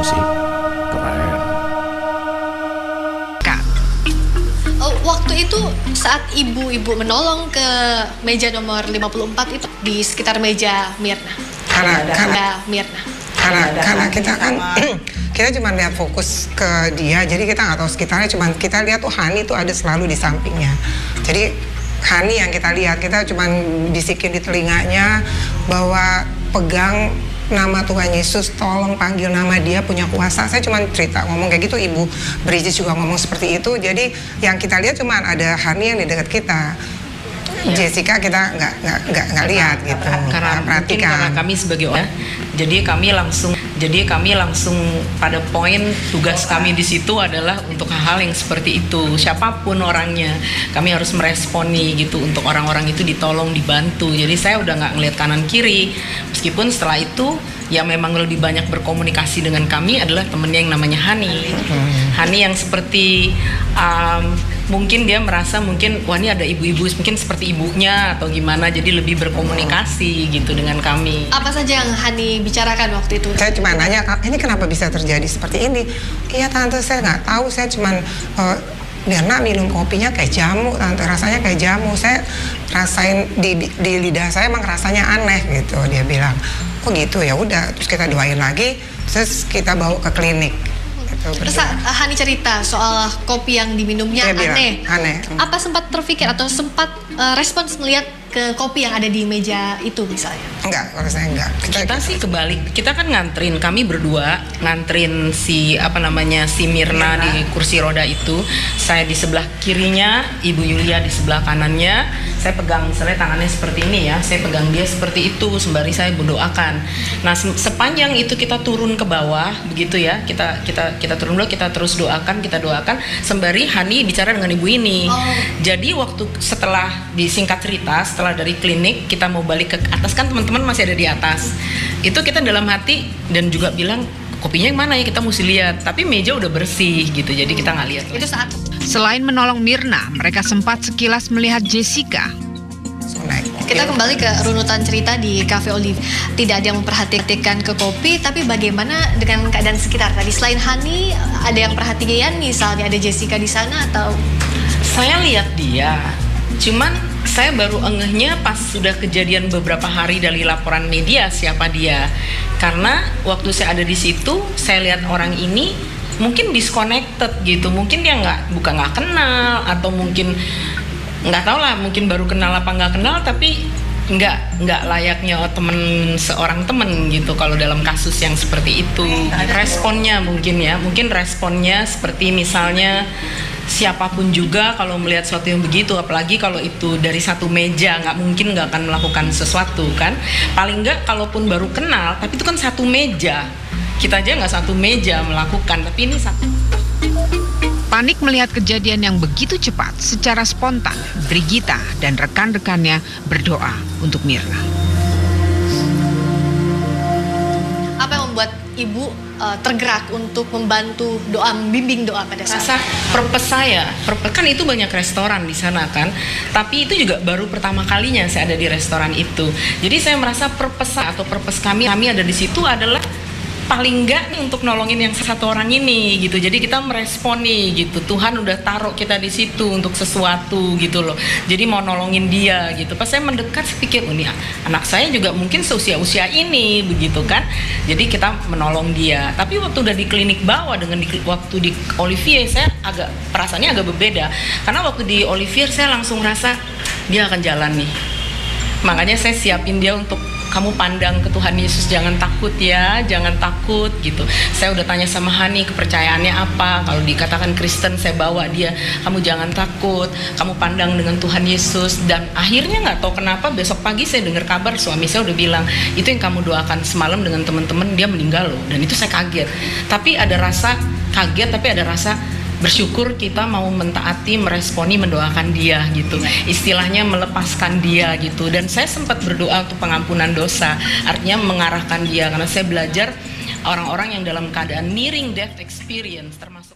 sih. Keren. Waktu itu saat ibu-ibu menolong ke meja nomor 54 itu di sekitar meja Mirna. Karena kita kan kita cuma lihat fokus ke dia, jadi kita nggak tahu sekitarnya, cuma kita lihat tuh Hani tuh ada selalu di sampingnya. Jadi Hani yang kita lihat, kita cuma bisikin di telinganya bahwa pegang nama Tuhan Yesus, tolong panggil nama dia, punya kuasa. Saya cuma cerita ngomong kayak gitu, Ibu Bridget juga ngomong seperti itu. Jadi yang kita lihat cuma ada Hani yang di dekat kita. Jessica kita nggak lihat gitu. Karena kami sebagai orang, jadi kami langsung pada poin tugas kami di situ adalah untuk hal-hal yang seperti itu. Siapapun orangnya, kami harus meresponi gitu untuk orang-orang itu ditolong, dibantu. Jadi saya udah nggak ngelihat kanan kiri. Meskipun setelah itu yang memang lebih banyak berkomunikasi dengan kami adalah temennya yang namanya Hani. Hani yang seperti mungkin dia merasa wah ini ada ibu-ibu mungkin seperti ibunya atau gimana, jadi lebih berkomunikasi gitu dengan kami. Apa saja yang Hani bicarakan waktu itu? Saya cuma nanya, ini kenapa bisa terjadi seperti ini? Iya tante, saya nggak tahu, saya cuma Mirna minum kopinya kayak jamu, tante, rasanya kayak jamu. Saya rasain di lidah saya emang rasanya aneh gitu. Dia bilang, oh gitu, ya udah. Terus kita doain lagi, terus kita bawa ke klinik. Gitu, terus Hani cerita soal kopi yang diminumnya aneh. Apa sempat terpikir atau sempat respons melihat ke kopi yang ada di meja itu misalnya? Enggak, kalau saya enggak. Kita sih kebalik. Kita kan kami berdua ngantrin si Mirna di kursi roda itu. Saya di sebelah kirinya, Ibu Yulia di sebelah kanannya. Saya pegang misalnya tangannya seperti ini ya. Saya pegang dia seperti itu sembari saya mendoakan. Nah, sepanjang itu kita turun ke bawah begitu ya. Kita turun dulu, kita terus doakan, sembari Hani bicara dengan ibu ini. Jadi waktu setelah disingkat cerita, setelah dari klinik kita mau balik ke atas, kan teman-teman masih ada di atas. Itu kita dalam hati dan juga bilang, kopinya yang mana ya, kita mesti lihat. Tapi meja udah bersih gitu, jadi kita nggak lihat. Itu saat Selain menolong Mirna, mereka sempat sekilas melihat Jessica. kita kembali ke runutan cerita di Cafe Olive. Tidak ada yang memperhatikan ke kopi, tapi bagaimana dengan keadaan sekitar tadi? Selain Hani, ada yang perhatian misalnya ada Jessica di sana atau? Saya lihat dia, cuman saya baru ngehnya pas sudah kejadian beberapa hari dari laporan media siapa dia. Karena waktu saya ada di situ, saya lihat orang ini mungkin disconnected gitu, mungkin dia bukan nggak kenal, atau mungkin nggak tahu lah, mungkin baru kenal apa nggak kenal, tapi nggak layaknya seorang temen gitu kalau dalam kasus yang seperti itu. Responnya mungkin responnya seperti misalnya siapapun juga kalau melihat sesuatu yang begitu, apalagi kalau itu dari satu meja, nggak akan melakukan sesuatu kan. Paling nggak kalaupun baru kenal, tapi itu kan satu meja, kita aja nggak satu meja melakukan, tapi ini satu. Panik melihat kejadian yang begitu cepat, secara spontan Brigita dan rekan-rekannya berdoa untuk Mirna. Apa yang membuat ibu tergerak untuk membantu doa, membimbing doa pada saat? Purpose saya, kan itu banyak restoran di sana kan, tapi itu juga baru pertama kalinya saya ada di restoran itu. Jadi saya merasa purpose kami ada di situ adalah paling enggak nih untuk nolongin yang satu orang ini gitu. Jadi kita merespon nih gitu. Tuhan udah taruh kita di situ untuk sesuatu gitu loh. Jadi mau nolongin dia gitu. Pas saya mendekat, saya pikir, ini anak saya juga mungkin seusia ini begitu kan. Jadi kita menolong dia. Tapi waktu udah di klinik bawah dengan waktu di Olivier, saya perasaannya agak berbeda. Karena waktu di Olivier saya langsung rasa dia akan jalan nih. Makanya saya siapin dia untuk, kamu pandang ke Tuhan Yesus, jangan takut ya, jangan takut gitu. Saya udah tanya sama Hani kepercayaannya apa. Kalau dikatakan Kristen, saya bawa dia, kamu jangan takut, kamu pandang dengan Tuhan Yesus. Dan akhirnya nggak tahu kenapa besok pagi saya dengar kabar suami saya udah bilang, itu yang kamu doakan semalam dengan teman-teman, dia meninggal loh. Dan itu saya kaget. Tapi ada rasa kaget, tapi ada rasa bersyukur kita mau mentaati, meresponi, mendoakan dia gitu. Istilahnya melepaskan dia gitu. Dan saya sempat berdoa untuk pengampunan dosa. Artinya mengarahkan dia, karena saya belajar orang-orang yang dalam keadaan nearing death experience termasuk